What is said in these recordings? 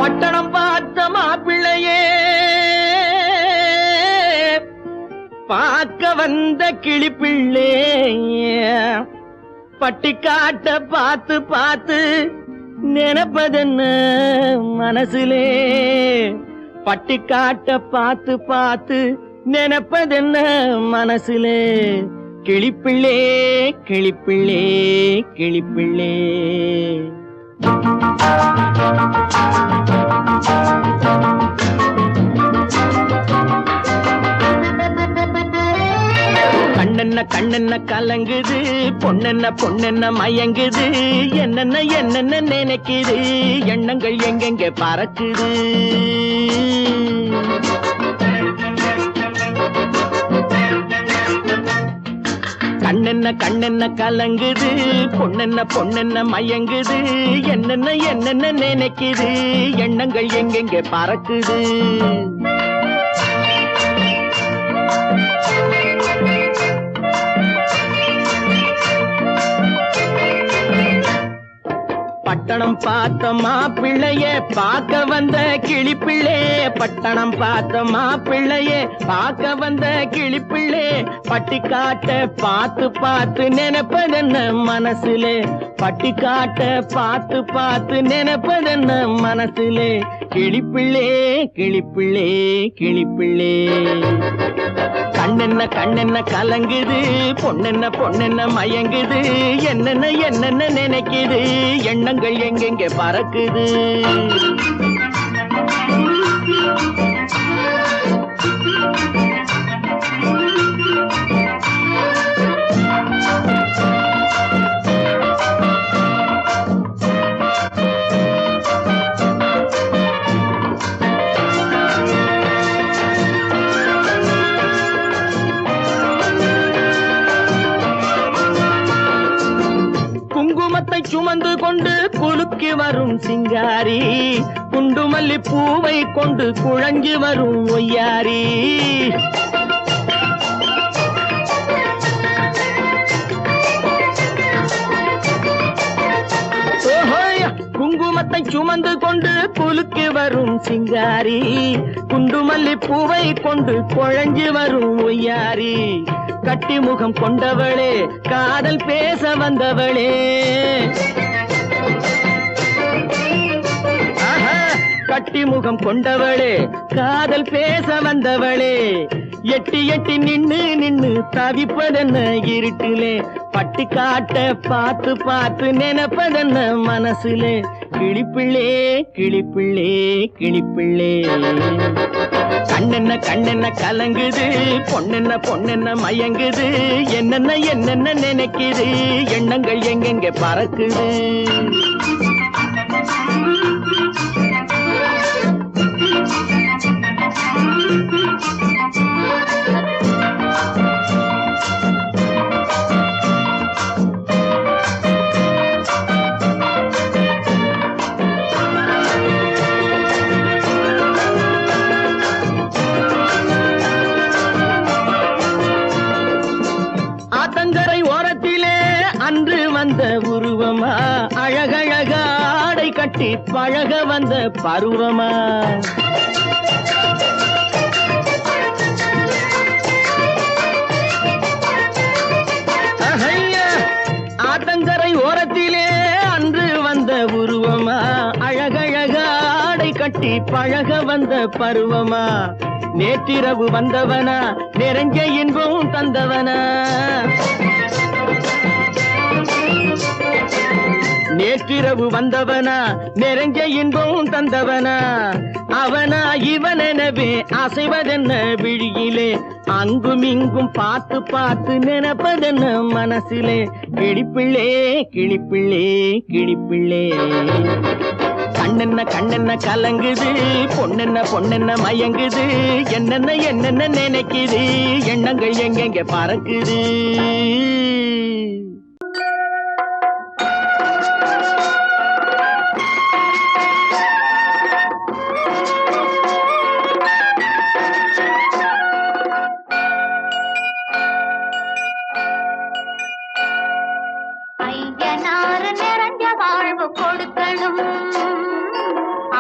பட்டணம் பார்த்த மாப்பிள்ளையே பார்க்க வந்த கிளிப்பிள்ளே பட்டிக்காட்ட பார்த்து பார்த்து நினைப்பதென்ன மனசுலே பட்டிக்காட்ட பார்த்து பார்த்து நினைப்பதென்ன மனசுலே கிளிப்பிள்ளே கிளிப்பிள்ளே கிளிப்பிள்ளே கண்ணென்ன கண்ணென்ன கலங்குது பொண்ணென்ன பொண்ணென்ன மயங்குது என்னென்ன என்னென்ன நினைக்குது எண்ணங்கள் எங்கெங்க பறக்குது கண்ணென்ன கண்ணென்ன கலங்குது பொண்ணென்ன பொண்ணென்ன மயங்குது என்னென்ன என்னென்ன நினைக்குது எண்ணங்கள் எங்கெங்க பறக்குது பட்டணம் பார்த்த மாப்பிள்ளைய பார்க்க வந்த கிளிப்பிள்ளே பட்டணம் பார்த்த மாப்பிள்ளைய பார்க்க வந்த கிளிப்பிள்ளே பட்டிக்காட்ட பார்த்து பார்த்து நினைப்பதென்ன மனசுலே பட்டிக்காட்ட பார்த்து பார்த்து நினைப்பதென்ன மனசுலே கிளிப்பிள்ளே கிளிப்பிள்ளே கிளிப்பிள்ளே கண்ணென்ன கண்ணென்ன கலங்குது பொண்ணென்ன பொண்ணென்ன மயங்குது என்னென்ன என்னென்ன நினைக்குது எண்ணங்கள் எங்கெங்க பறக்குது சுமந்து கொண்டு குலுக்கி வரும் சிங்காரி குண்டுமல்லி பூவை கொண்டு குழஞ்சி வரும் ஒய்யாரி குங்குமத்தை சுமந்து கொண்டு குலுக்கி வரும் சிங்காரி குண்டுமல்லி பூவை கொண்டு குழஞ்சி வரும் ஒய்யாரி கட்டி முகம் கொண்டவளே காதல் பேச வந்தவளே கட்டி முகம் கொண்டவளே காதல் பேச வந்தவளே எட்டி எட்டி நின்னு நின்னு தவிப்பதென்ன இருட்டிலே பட்டிக்காட்ட பார்த்து பார்த்து நினைப்பதென்ன மனசுலே கிளிப்பிள்ளே கிளிப்பிள்ளே கிளிப்பிள்ளே கண்ணென்ன கண்ணென்ன கலங்குது பொண்ணென்ன பொண்ணென்ன மயங்குது என்னென்ன என்னென்ன நினைக்குது எண்ணங்கள் எங்கெங்க பறக்குது வந்த உருவமா அழகழக ஆடை கட்டி பழக வந்த பருவமா ஆத்தங்கரை ஓரத்திலே அன்று வந்த உருவமா அழகழக ஆடை கட்டி பழக வந்த பருவமா நேற்றிரவு வந்தவனா நிறைஞ்ச இன்பம் தந்தவனா நேற்றிரவு வந்தவனா நிறைஞ்ச இன்பம் தந்தவனா அவனா இவனெனவே அசைவதென்ன விழியிலே அங்கும் இங்கும் பார்த்து பார்த்து நினைப்பதென்ன மனசிலே கிளிப்பிள்ளே கிளிப்பிள்ளே கிளிப்பிள்ளே கண்ணென்ன கண்ணென்ன கலங்குது பொண்ணென்ன பொண்ணென்ன மயங்குது என்னென்ன என்னென்ன நினைக்குது எண்ணங்கள் எங்கெங்க பறக்குது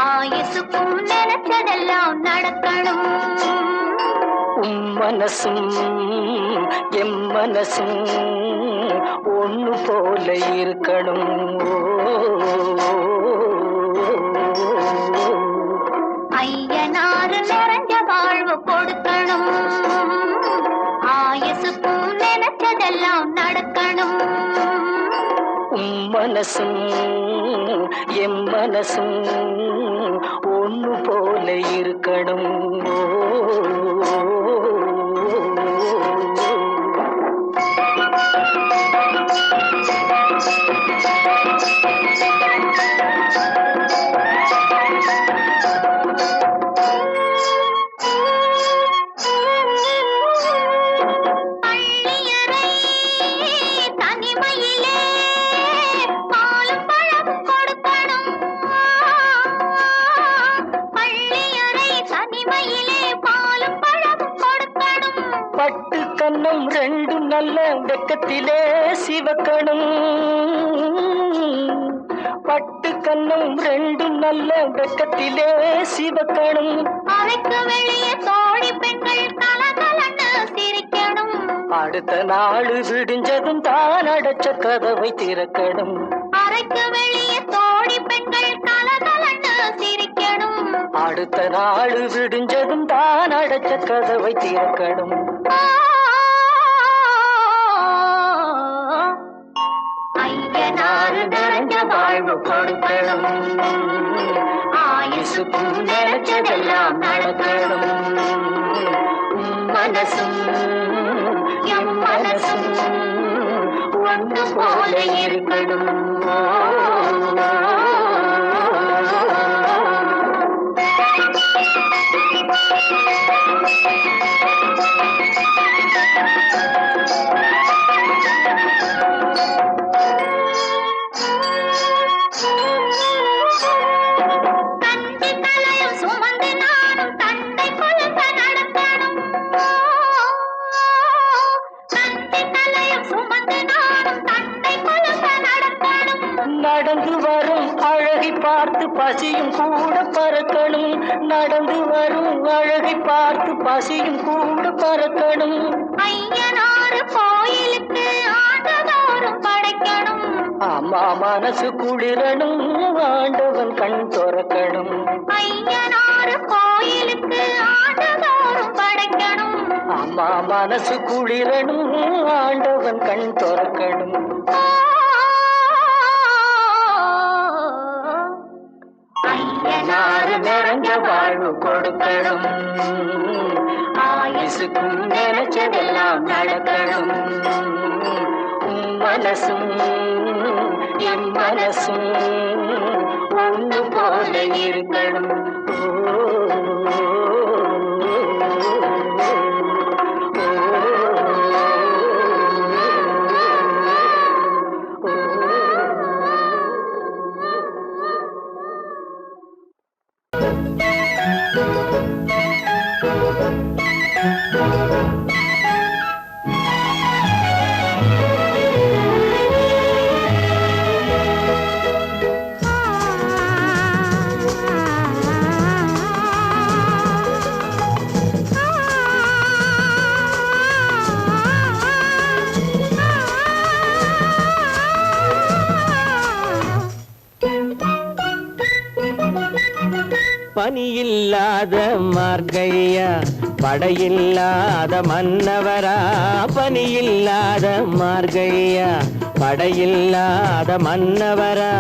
ஆயுசுக்கும் நினைச்சதெல்லாம் நடக்கணும். மனசும் எம் மனசும் ஒண்ணு போல இருக்கணும். ஐயனாறு நிறைஞ்ச வாழ்வு கொடுக்கணும். ஆயுசுக்கும் நினைச்சதெல்லாம் நடக்கணும். மனசும் எம் மனசும் ஒண்ணு போல இருக்கணும். பட்டு கண்ணம் ரெண்டும் நல்ல வெக்கத்திலே சிவக்கணும். பட்டு கண்ணம் ரெண்டும் நல்ல வெக்கத்திலே சிவக்கணும். அறைக்கு வெளியே தோழி பெண்கள் கலகலன்னு சிரிக்கணும். அடுத்த நாள் விடிஞ்சதும் தான் அடைச்ச கதவை திறக்கணும். அறைக்கு வெளியே தோழி பெண்கள் கலகலன்னு சிரிக்கணும். அடுத்த நாள் விடிஞ்சதும் தான் அடைச்ச கதவை திறக்கணும். ஐயனாறு நிறைஞ்ச வாழ்வு கொடுக்கணும். ஆயுசுக்கும் நினைச்சதெல்லாம் நடக்கணும். மனசும் எம் மனசும் ஒன்று போல இருக்கணும். நடந்து வரும் அழகை பார்த்து பசியும் கூட பறக்கணும். நடந்து வரும் அழகை பார்த்து பசியும் கூட பறக்கணும். ஐயனாறு கோயிலுக்கு ஆண்டதோறும் படைக்கணும். அம்மா மனசு குளிரணும், ஆண்டவன் கண் துறக்கணும். ஐயனாறு கோயிலுக்கு ஆண்டதோறும் படைக்கணும். அம்மா மனசு குளிரணும், ஆண்டவன் கண் துறக்கணும். ஐயனாறு நிறைஞ்ச வாழ்வு கொடுக்கணும். ஆயுசுக்கும் நினைச்சதெல்லாம் நடக்கணும். மனசும் என் மனசும் ஒண்ணு போல இருக்கணும். பனியில்லாத மார்கழியா, படையில்லாத மன்னவரா. பனியில்லாத மார்கழியா, படையில்லாத மன்னவரா.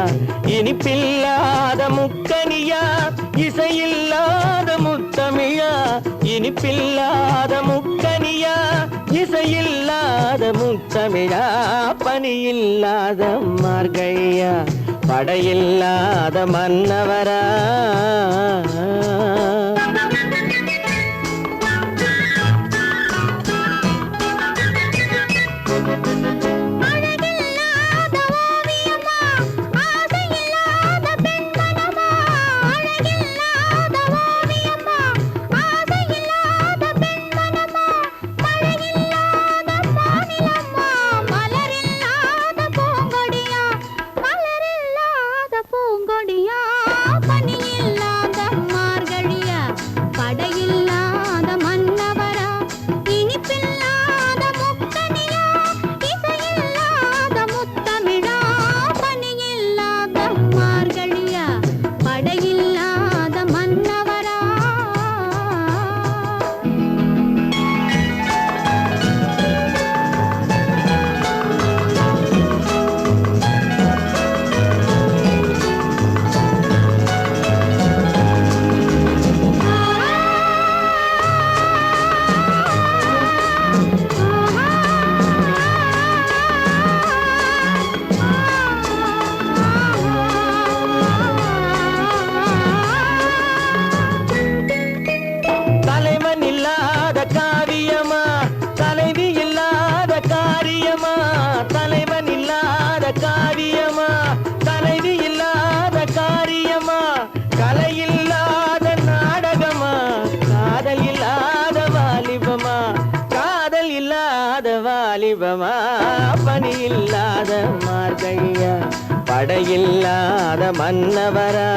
இனிப்பில்லாத முக்கனியா, இசையில்லாத முத்தமிழா. இனிப்பில்லாத முக்கனியா, இசையில்லாத முத்தமிழா. பனியில்லாத மார்கழியா, படையில்லாத மன்னவரா. பூங்கொடியா பனியில்லா படையில்லாத மன்னவரா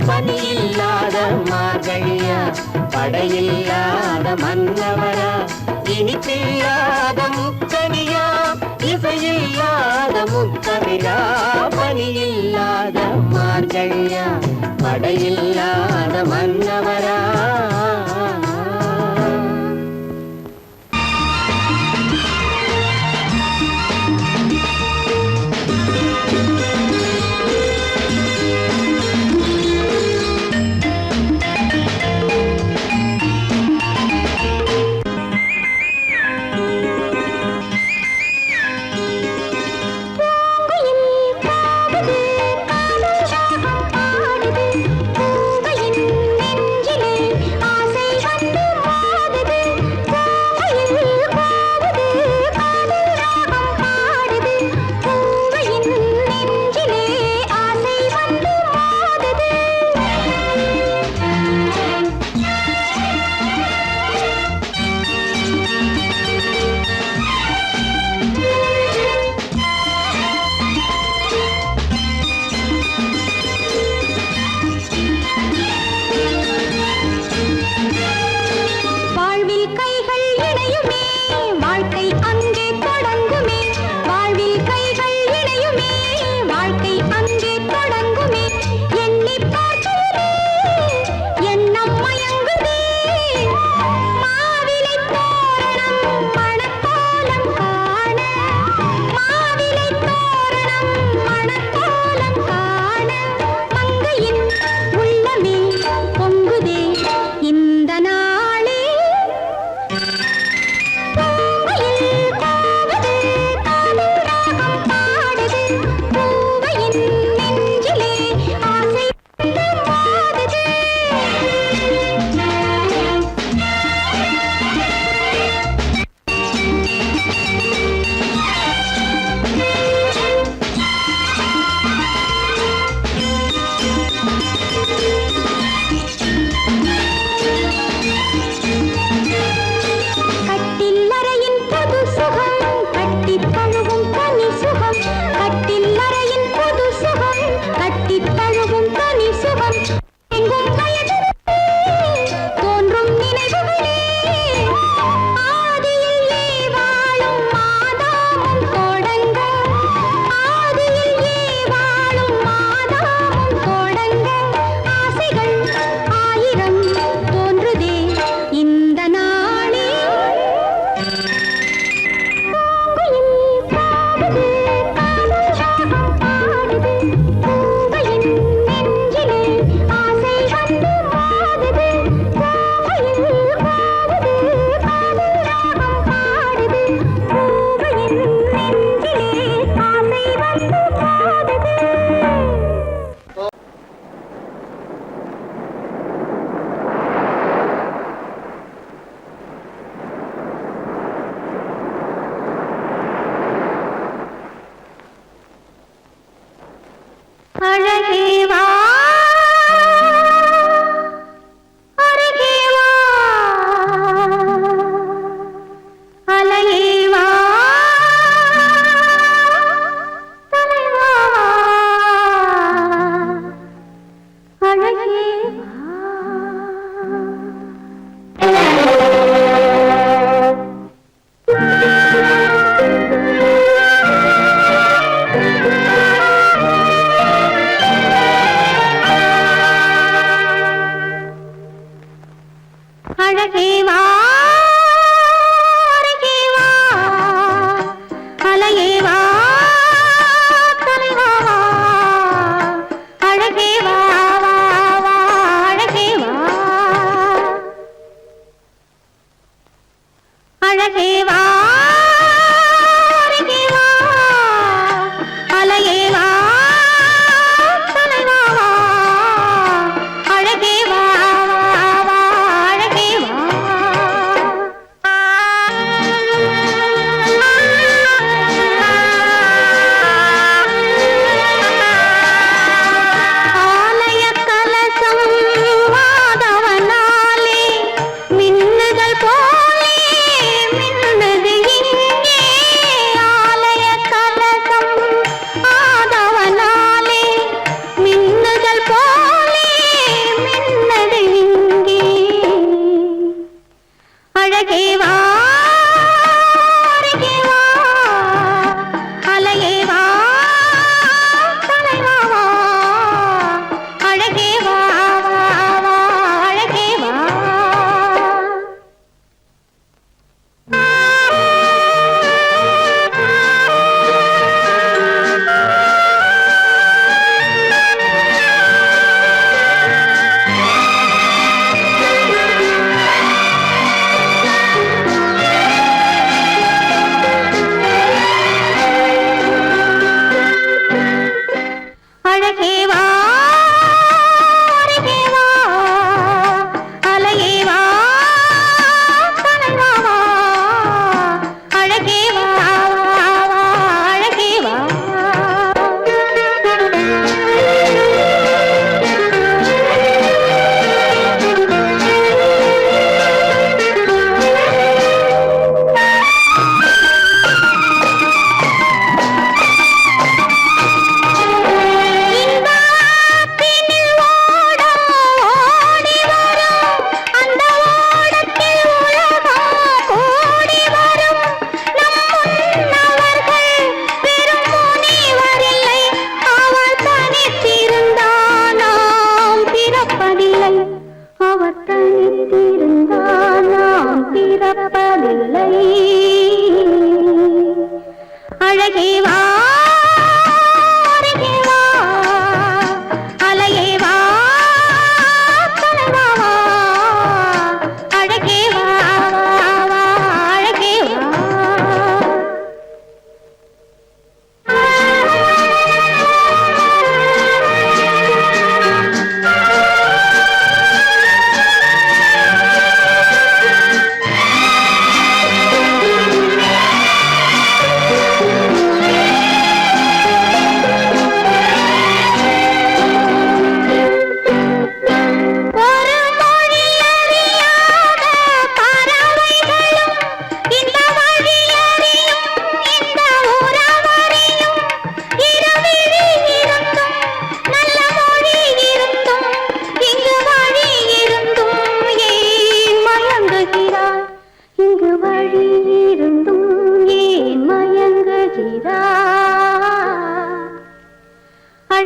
பணியில்லாத மார்கழியா படையில்லாத மன்னவரா இனிப்பில்லாத முக்கனியா இசையில்லாத முக்கவிரா பணியில்லாத மார்கழியா படையில்லாத மன்னவரா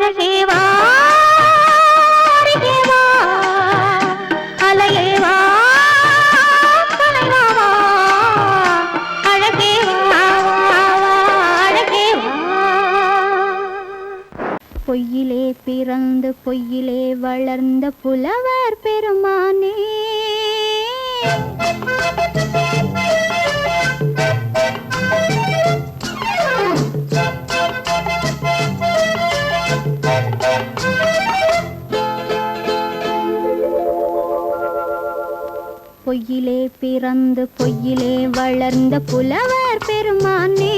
அழகேவா அருகேவா அலையேவா கலைவாவா அழகேவா அழகேவா. பொய்யிலே பிறந்து பொய்யிலே வளர்ந்த புலவர் பெருமானே பொய்யிலே பிறந்து பொய்யிலே வளர்ந்த புலவர் பெருமானே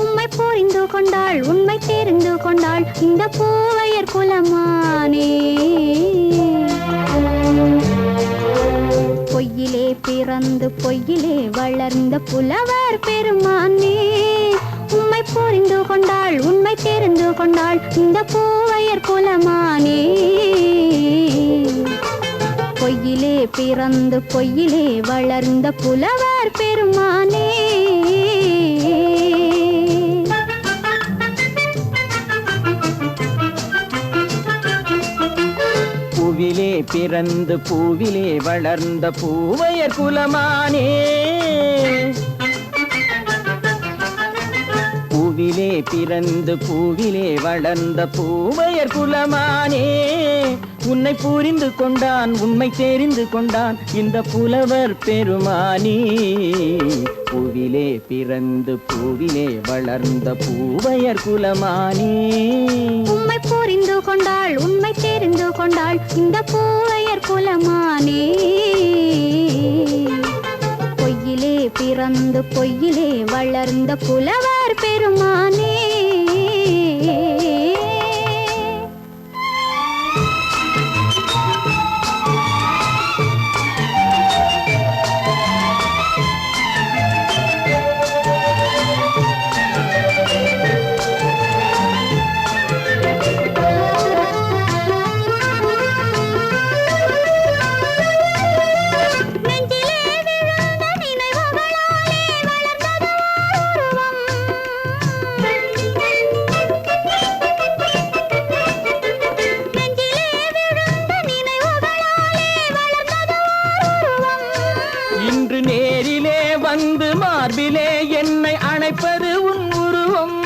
உம்மை புரிந்து கொண்டாள் உண்மை தெரிந்து கொண்டாள் இந்த பூவையர் குலமானே. பொய்யிலே பிறந்து பொய்யிலே வளர்ந்த புலவர் பெருமானே உம்மை புரிந்து கொண்டாள் உண்மை தெரிந்து கொண்டாள் இந்த பூவையர் குலமானே. பொய்யிலே பிறந்து பொய்யிலே வளர்ந்த புலவர் பெருமானே. பூவிலே பிறந்து பூவிலே வளர்ந்த பூவையர் குலமானே. பூவிலே பிறந்து பூவிலே வளர்ந்த பூவையர் குலமானே உன்னை புரிந்து கொண்டான் உண்மை தெரிந்து கொண்டான் இந்த புலவர் பெருமானே. பூவிலே பிறந்து பூவிலே வளர்ந்த பூவையர் குலமானே உம்மை புரிந்து கொண்டாள் உண்மை தெரிந்து கொண்டாள் இந்த பூவையர் குலமானே. பொய்யிலே பிறந்து பொய்யிலே வளர்ந்த புலவர் பெருமானே. இன்று நேரிலே வந்து மார்பிலே என்னை அணைப்பது உன் உருவம்.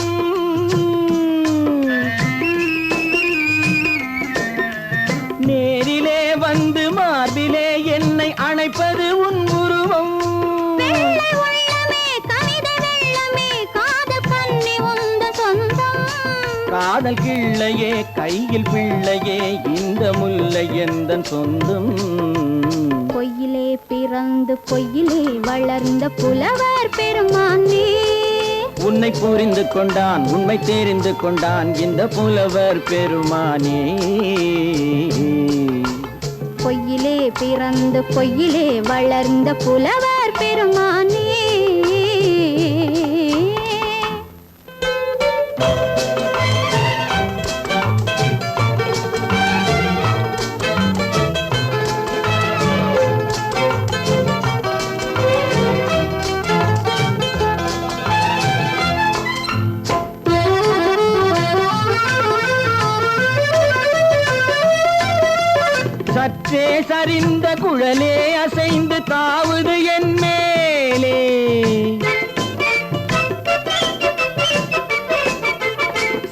நேரிலே வந்து மார்பிலே என்னை அணைப்பது உன் உருவம். காதல் கிள்ளையே கையில் பிள்ளையே இந்த முல்லை எந்தன் சொந்தம். பொய்யிலே பிறந்து பொய்யிலே வளர்ந்த புலவர் பெருமானே உன்னை புரிந்து கொண்டான் உண்மை தெரிந்து கொண்டான் இந்த புலவர் பெருமானே. பொய்யிலே பிறந்து பொய்யிலே வளர்ந்த புலவர் பெருமானே. சற்றே சரிந்த குழலே அசைந்து தாவுது என் மேலே.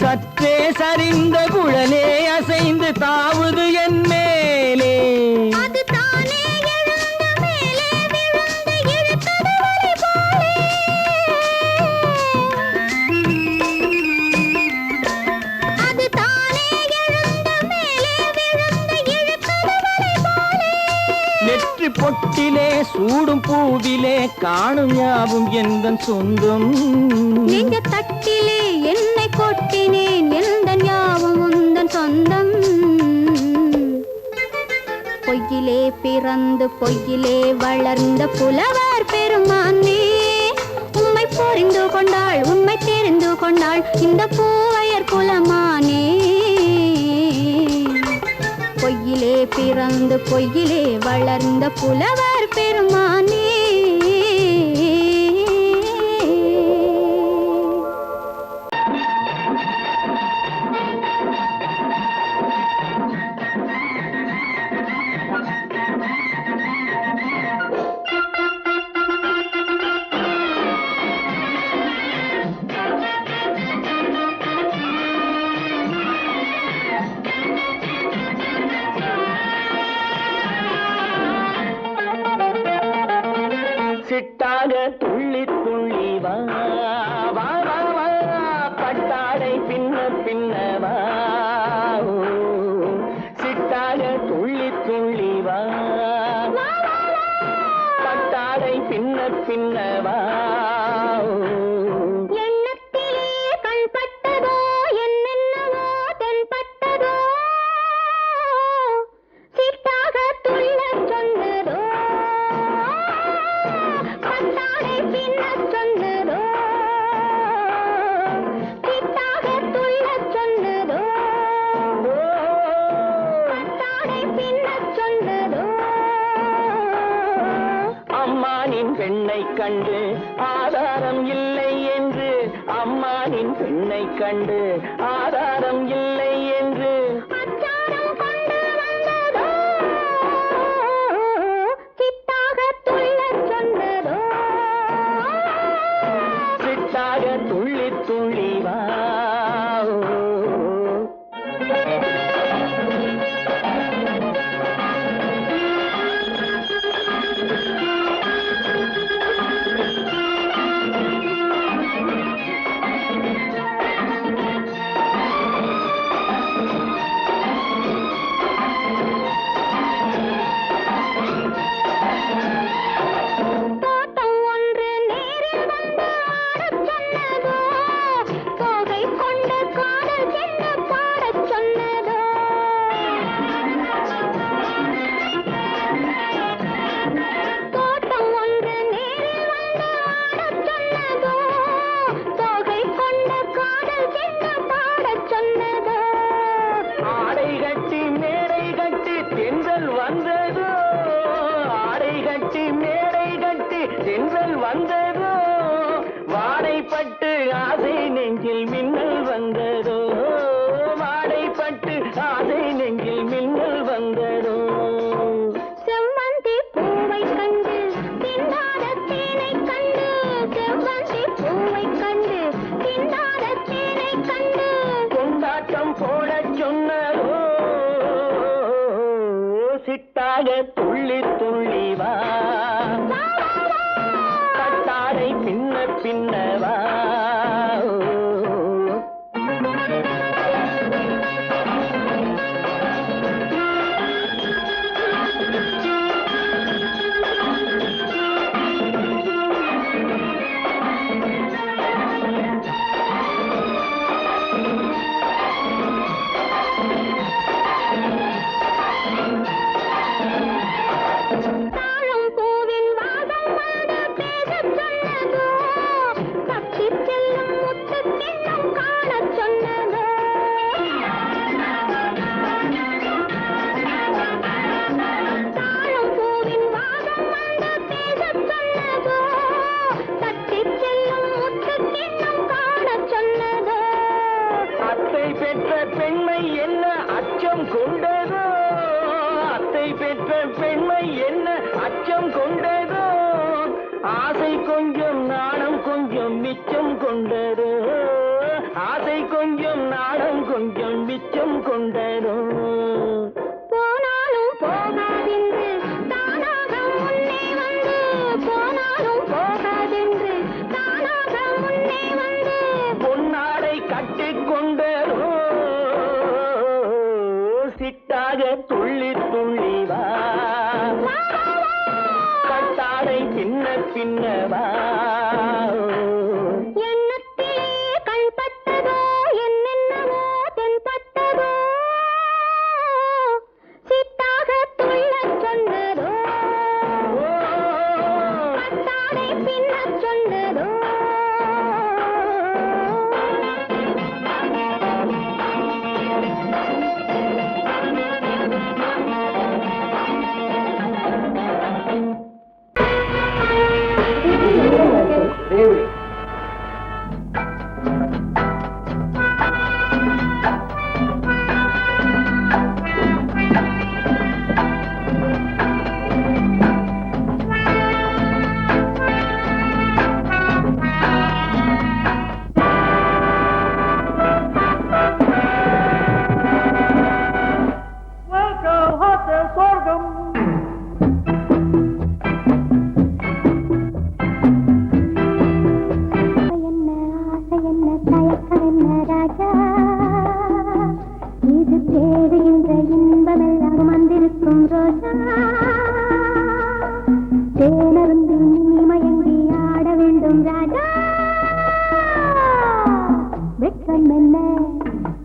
சற்றே சரிந்த குழலே அசைந்து தாவுது என் மேலே. நெற்றி பொட்டிலே சூடும் பூவிலே காணும் யாவும் எந்தன் சொந்தம். நெஞ்ச தட்டிலே என்னை கொட்டினேன் எந்தன் யாவும் உந்தன் சொந்தம். பொய்யிலே பிறந்து பொய்யிலே வளர்ந்த புலவர் பெருமானே உம்மை புரிந்து கொண்டாள் உண்மை தெரிந்து கொண்டாள் இந்த பூவையர் குலமானே. பொய்யிலே பிறந்து பொய்யிலே வளர்ந்த புலவர் பெருமானே. பின்னவா சிட்டாக துள்ளி துள்ளி வா பட்டாடை பின்ன பின்னவா எண்ணத்திலே கண்பட்டதோ என்னென்னவோ தென்பட்டதோ சிட்டாக துள்ளச் சொன்னதோ பட்டாடை பின்னச் சொன்னதோ சிட்டாக துள்ளச் சொன்னதோ பட்டாடை பின்னச் சொன்னதோ அம்மானின் பெண்ணை கண்டு ஆதாரம் இல்லை என்று அம்மானின் பெண்ணை கண்டு ஆதாரம் இல்லை என்று அச்சாரம் கொண்டு வந்ததோ சிட்டாக துள்ளச் சொன்னதோ சிட்டாக துள்ளி துள்ளி வா தோட்டம் ஒன்று நேரில் வந்து ஆடச் சொன்னதோ தோகை கொண்ட காதல் என்ன பாடச் சொன்னதோ தோட்டம் ஒன்று நேரில் வந்து ஆடச் சொன்னதோ தோகை கொண்ட காதல் என்ன பாடச் சொன்னதோ ஆடை கட்டி மேடை கட்டி தென்றல் வந்ததோ ஆடை கட்டி மேடை கட்டி தென்றல் வந்ததோ வாடைப்பட்டு ஆசை நெஞ்சில் மின்னல் வந்ததோ வாடைப்பட்டு ஆசை நெஞ்சில் மின்னல் வந்ததோ செவ்வந்தி பூவை கண்டு திண்டாத தேனை கண்டு செவ்வந்தி பூவை கண்டு திண்டாத தேனை கண்டு கொண்டாட்டம் போடச் சொன்னதோ சிட்டாக துள்ளி துள்ளி வா கட்டாடை பின்ன பின்னவா தாழம் பூவின் வாசம் வந்து பேசச் சொன்னதோ தப்பிச் செல்லும் முத்துக் கிண்ணம் காணச் சொன்னதோ தாழம் பூவின் வாசம் வந்து பேசச் சொன்னதோ தப்பிச் செல்லும் முத்துக் கிண்ணம் காணச் சொன்னதோ அத்தை பெற்ற பெண்மை என்ன அச்சம் கொண்டதோ அத்தை பெற்ற பெண்மை என்ன அச்சம் கொண்டதோ ஆசை கொஞ்சம் நாணம் கொஞ்சம் மிச்சம் கொண்டதோ ஆசை கொஞ்சம் நாணம் கொஞ்சம் மிச்சம் கொண்டதோ போனாலும் போகாதென்று தானாக முன்னே வந்து போனாலும் போகாதென்று தானாக முன்னே வந்து பொன்னாடை கட்டிக்கொண்டதோ சிட்டாக துள்ளி துள்ளி வா கட்டாடை பின்ன பின்னவா எண்ணத்திலே கண்பட்டதோ என்னென்னவோ தென்பட்டதோ சிட்டாக துள்ளச் சொன்னதோ பட்டாடை பின்னச் சொன்னதோ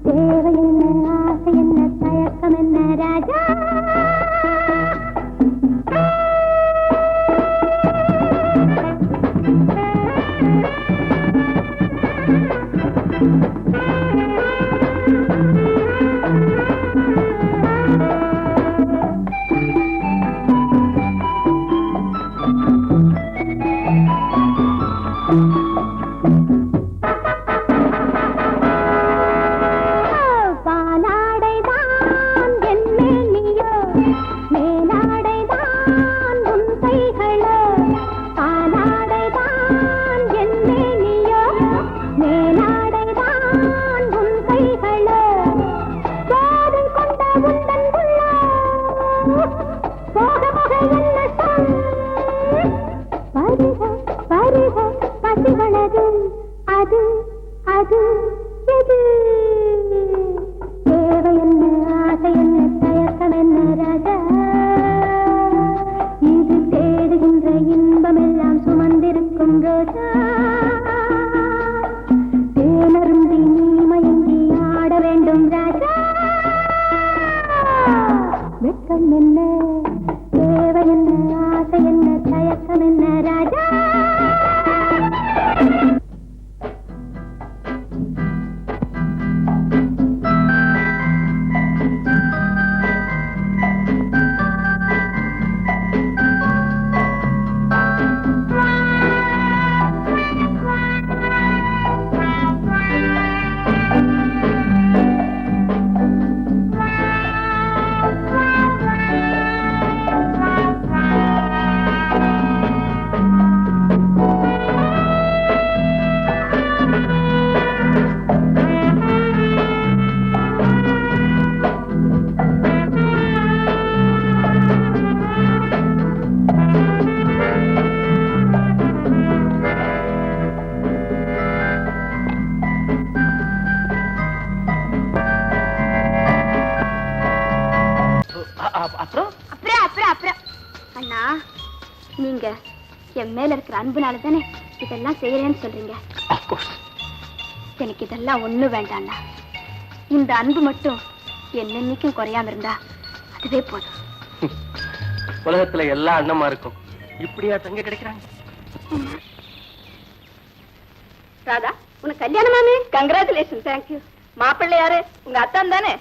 தேவை என்ன ஆசை என்ன தயக்கம் என்ன ராஜா நீங்க என் மேல இருக்கிற அன்புனால தானே இதெல்லாம் செய்யறேன்னு சொல்றீங்க. எனக்கு இதெல்லாம் ஒண்ணு வேண்டாம்னா இந்த அன்பு மட்டும் என்னன்னைக்கும் குறையாம இருந்தா அதுவே போதும். உலகத்துல எல்லா அண்ணமா இருக்கும் இப்படியா தங்க கிடைக்கிறாங்க. ராதா உனக்கு கல்யாணமாமே? கங்க்ராச்சுலேஷன். தேங்க்யூ. மாப்பிள்ளை யாரு? உங்க அத்தான் தானே?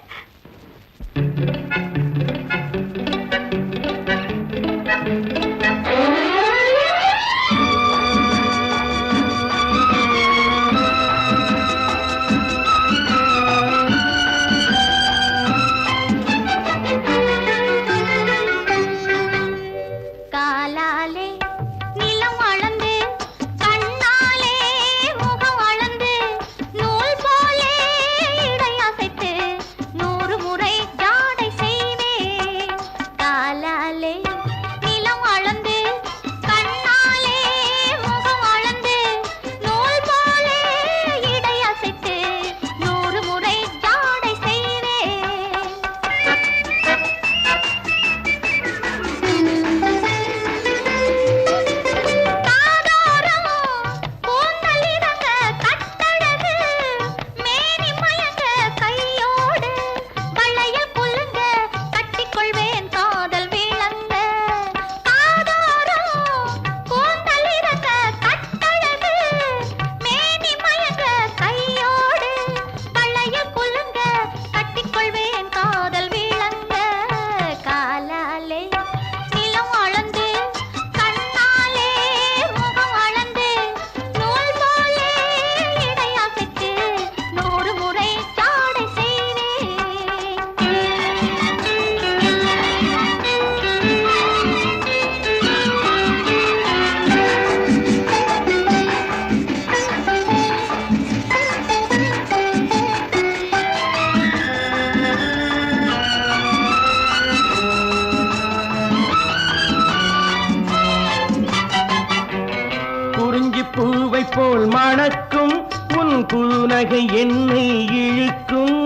போல் மணக்கும் உன் புன்னகை என்னை இழுக்கும்.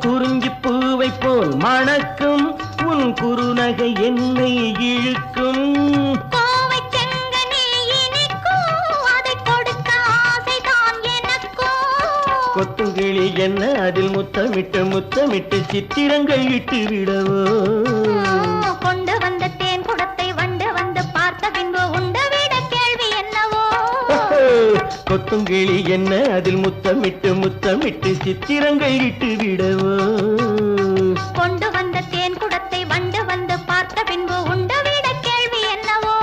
குறிஞ்சி பூவை போல் மணக்கும் உன் குறுநகை என்னை இழுக்கும். கொத்துங்கிளி கிளி என்ன அதில் முத்தமிட்டு முத்தமிட்டு சித்திரங்கள் இட்டு விடவோ கொண்டு வந்த தேன் குடத்தை வண்டு வந்து பார்த்த பின்பு உண்டு விட கேள்வி என்னவோ கொத்துங்கிளி என்ன அதில் முத்தமிட்டு முத்தமிட்டு சித்திரங்கள் இட்டு விடவோ கொண்டு வந்த தேன் குடத்தை வண்டு வந்து பார்த்த பின்பு உண்டு விட கேள்வி என்னவோ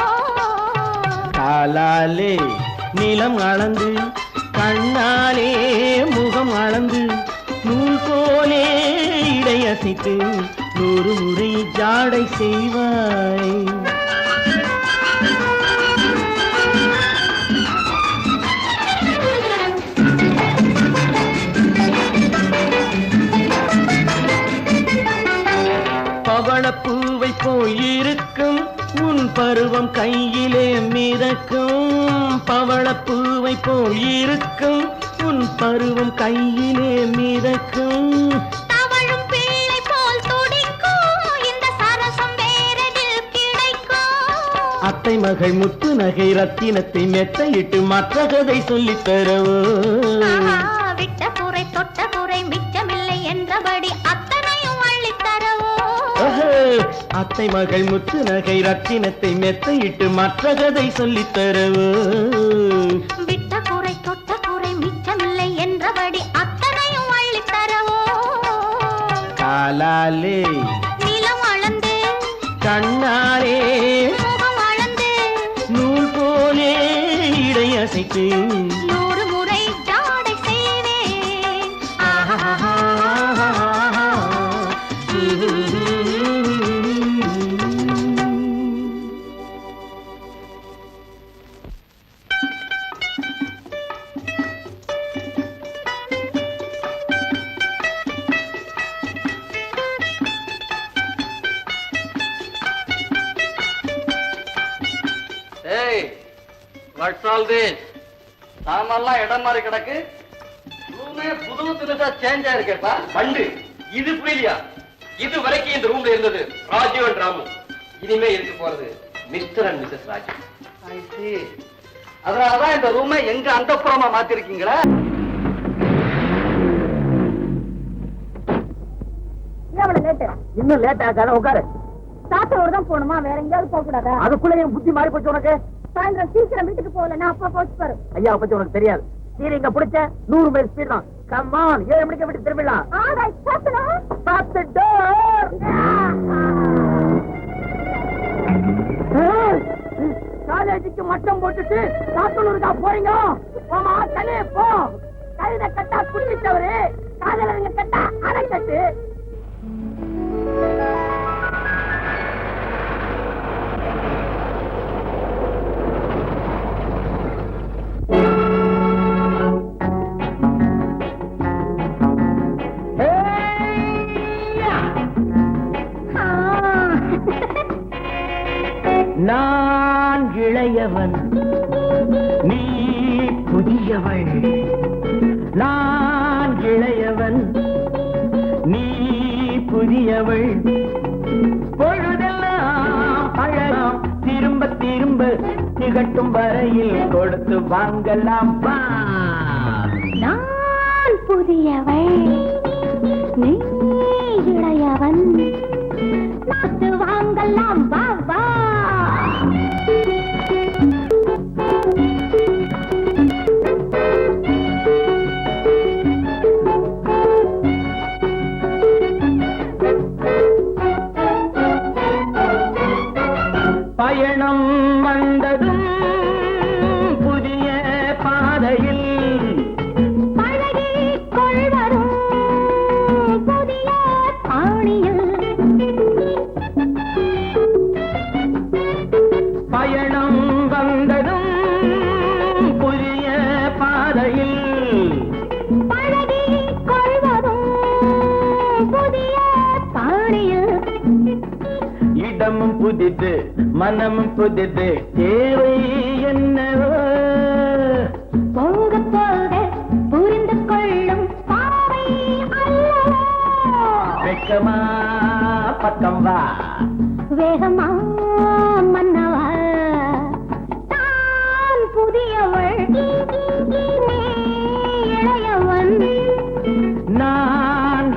காலாலே நிலம் அளந்து கண்ணாலே முகம் அளந்து நூல் போலே இடையசைத்து 100 முறை ஜாடை செய்வாய் பவளப்பூவை போல் இருக்கும் உன் பருவம் கையிலே மிதக்கும் பவளப்பூவை போல் இருக்கும் உன் பருவம் கையிலே மிதக்கும் தவழும் பிள்ளை போல் துடிக்கும் இந்த சரசம் வேறெதில் கிடைக்கும் அத்தை மகள் முத்து நகை ரத்தினத்தை மெத்தையிட்டு மற்ற கதை சொல்லித் தரவோ விட்ட குறை தொட்ட குறை மிச்சமில்லை என்றபடி அத்தனையும் அள்ளித் தரவோ அத்தை மகள் முத்து நகை ரத்தினத்தை மெத்தையிட்டு மற்ற கதை சொல்லித் தரவோ விட்ட குறை தொட்ட குறை மிச்சமில்லை என்றபடி அத்தனையும் அள்ளித் தரவோ காலாலே நிலம் அளந்து கண்ணாலே முகம் அளந்து நூல் போலே இடையசைத்து 100 முறை ஜாடை செய்வேன் What's all this? சாமெல்லாம் இடம் மாதிரி கிடக்கு ரூமே புது தினசா சேஞ்ச் ஆயிருக்கேப்பா பண்டு இது புரியலையா இது வரைக்கும் இந்த ரூம்ல இருந்தது ராஜீவ் அண்ட் ராமு இனிமே இருக்க போறது மிஸ்டர் அண்ட் மிஸ்ஸஸ் ராஜு அதனாலதான் இந்த ரூமை எங்க அந்தப்புறமா மாத்திருக்கீங்களா இன்னும் லேட் ஆகாத உட்காரு சாத்தோடு தான் போகணுமா வேற எங்கேயாவது போக கூடாதா அதுக்குள்ள என் புத்தி மாறி போச்சு உனக்கு சாயந்தரம் சீக்கிரம் வீட்டுக்கு போகல நான் அப்பா போச்சு பாரு ஐயா பத்தி உனக்கு தெரியாது நீங்க பிடிச்ச 100 மைல் ஸ்பீட் தான் கம்மான் 7 மணிக்கு விட்டு திரும்பிடலாம் காலேஜுக்கு மட்டம் போட்டுட்டு சாத்தனூருக்கா போறீங்க போமா தலே போ கழுத கட்டா குடிச்சவரு காதலங்க கட்டா அரைக்கட்டு நான் இளையவன் நீ புதியவள் நான் இளையவன் நீ புதியவள் பொழுதெல்லாம் அழகாம் திரும்ப திரும்ப திகட்டும் வரையில் கொடுத்து வாங்கலாம் வா நான் புதியவள் நீ இளையவன் நாத்து வாங்கலாம் வா வா பயணம் வந்ததும் புதிய பாதையில் பழகிக் கொள்வரும் புதிய பாணியில் பயணம் வந்ததும் புதிய பாதையில் பழகிக் கொள்வரும் புதிய பாணியில் இடமும் புதிது மனமும் புதிது தேவை என்னவோ போக போக புரிந்து கொள்ளும் பாவை அல்லவோ வெக்கமா பக்கம் வா வேகமா மன்னவா தான் புதியவள் நீ இளையவன்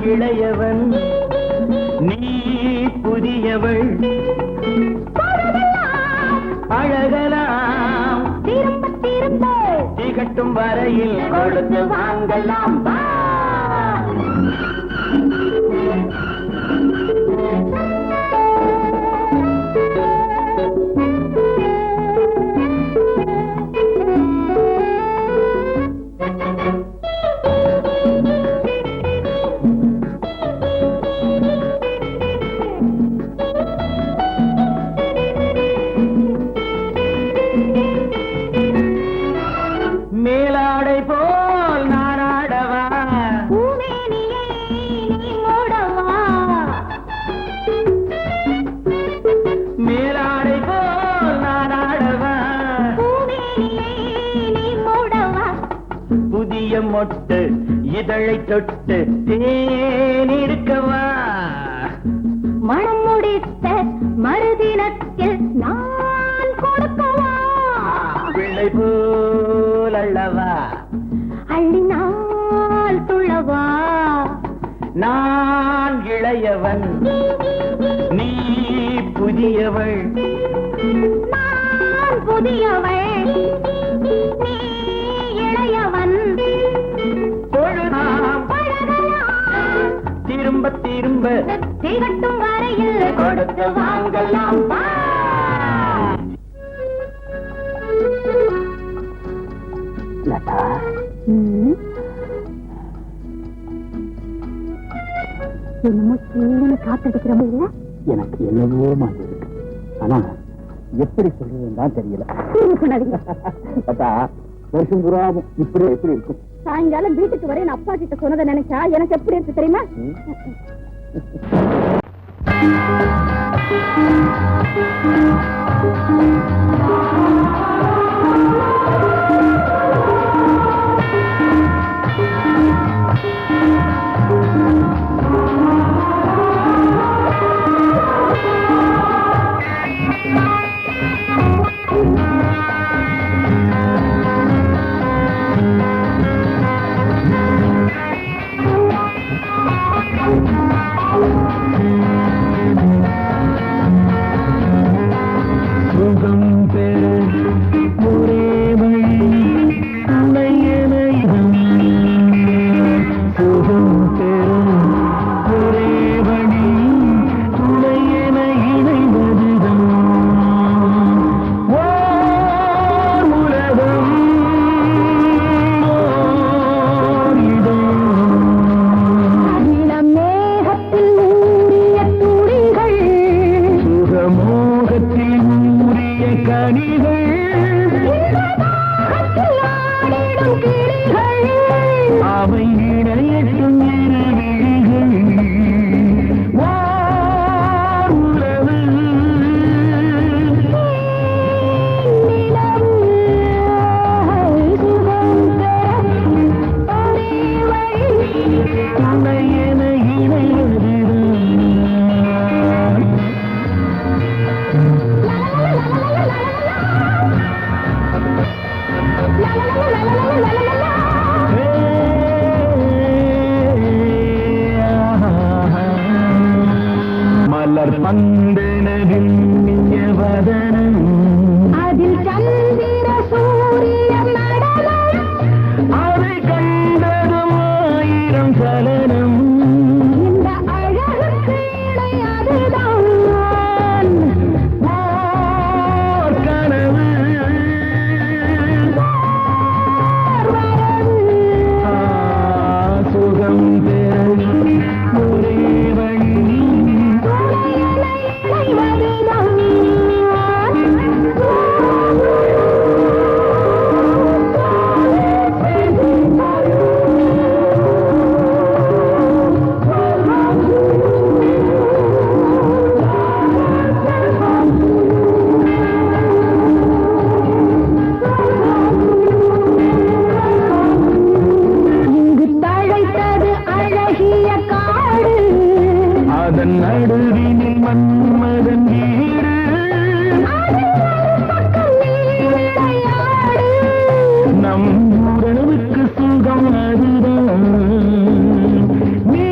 இளையவன் நீ புதியவள் அழகலாம் திரும்ப திரும்ப திகட்டும் வரையில் கொடுத்து வாங்கலாம் வா. மேலாடை போல் நாராடவா பூமேனியை நீ மூடவா மேலாடை போல் நாராடவா பூமேனியை நீ மூடவா புதிய மொட்டு இதழை தொட்டு தேனிருக்கவா மனம் முடித்த மறுதினத்தில் நான் கொடுக்கவா பிள்ளை போல் அல்லவா அள்ளினால் துள்ளவா நான் இளையவன் நீ புதியவள் நான் புதியவள் நீ இளையவன் பொழுதாம் பழகலாம் திரும்ப திரும்ப திகட்டும் வரையில் கொடுத்து வாங்கலாம் வா. லதா என்னமோ சின்ன காத்தடிக்கிற இல்ல எனக்கு என்னவோ மாதிரி இருக்கு. ஆனா எப்படி சொல்றதுன்னு தான் தெரியல. லதா வருஷம் புறாவும் இப்படி எப்படி இருக்கும்? சாயங்காலம் வீட்டுக்கு வர அப்பா கிட்ட சொன்னதை நினைச்சா எனக்கு எப்படி இருக்கு தெரியுமா? நம் உறவுக்கு சுகம் அதுதான். நீ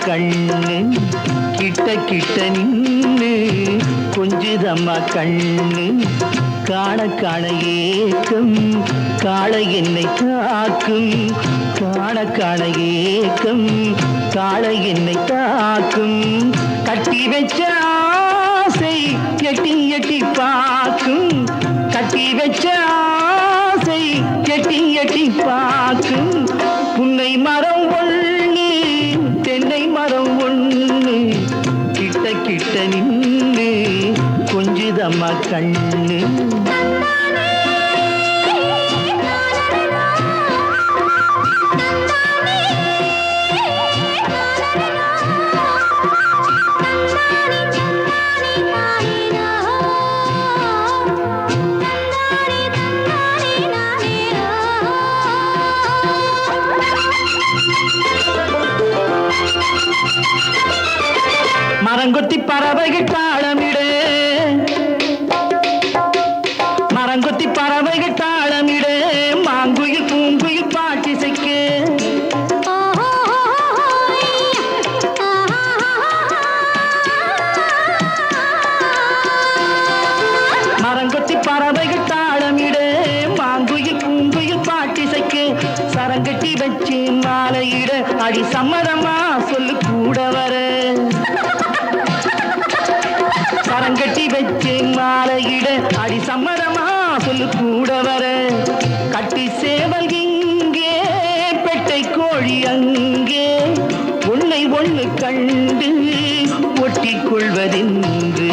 கண்ணு கிட்ட கிட்ட நின்னு கொஞ்சுதம்மா கண்ணு காண காண ஏக்கம் காளை என்னை தாக்கும் காண காண ஏக்கம் காளை என்னை தாக்கும் கட்டி வச்ச ஆசை எட்டி எட்டி பார்க்கும் கட்டி வச்ச ஆசை எட்டி எட்டி பார்க்கும் புன்னை மரம் ஒண்ணு தென்னை மரம் ஒண்ணு கிட்ட கிட்ட நின்று கொஞ்சுதம்மா கண்ணு மரங்கொத்தி பறவைகள் தாளமிடு மரங்கொத்தி பறவைகள் தாளமிடு மாங்குயில் பூங்குயில் பாட்டிசைக்கு மரங்கொத்தி பறவைகள் தாளமிடு மாங்குயில் பூங்குயில் பாட்டிசைக்கு சரங்கட்டி வச்சு மாலையிட அடி சம்மதமா சொல்லு கூட வர சரங்கட்டி வச்சு மாலையிட அடி சம்மதமா சொல்லு கூட வர கட்டி சேவல் இங்கே பெட்டை கோழி அங்கே உன்னை ஒண்ணு கண்டு ஒட்டிக் கொள்வதென்று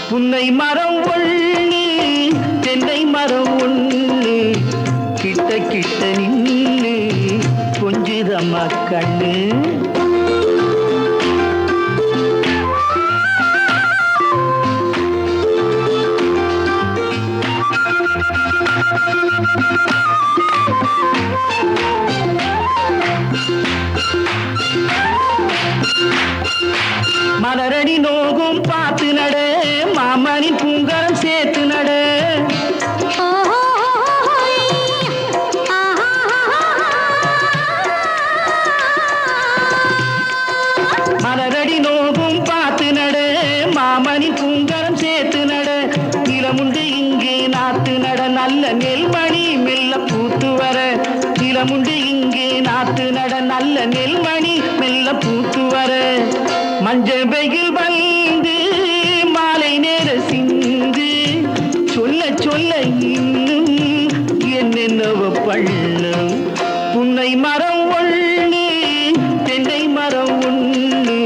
புன்னை மரம் ஒண்ணு தென்னை மரம் ஒண்ணு கிட்ட கிட்ட நின்று கொஞ்சுதம்மா கண்ணு மலரடி நோகும் பார்த்து நட மாமனின் பூங்கரம் சேர்த்து நட மலரடி நோகும் பார்த்து நட மாமனின் பூங்கரம் சேர்த்து நட நிலமுண்டு இங்கே நாத்து நட நல்ல நெல்மணி மெல்ல பூத்து வர நிலமுண்டு இங்கே நாத்து நட நல்ல நெல்மணி மெல்ல பூத்து வர மஞ்சள் வெயில் வந்து மாலை நேர சிந்து சொல்ல சொல்ல இன்னும் என்னென்னவ பண்ணும் புன்னை மரம் ஒண்ணு தென்னை மரம் ஒண்ணு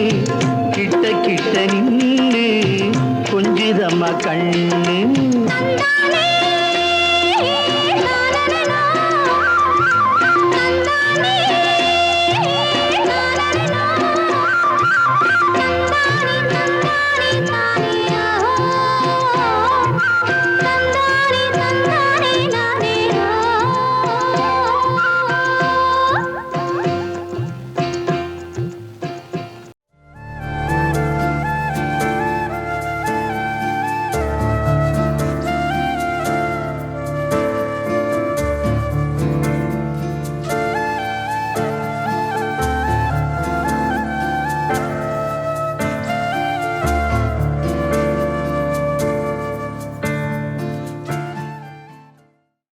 கிட்ட கிட்ட நின்று கொஞ்சுதம்மா கண்ணு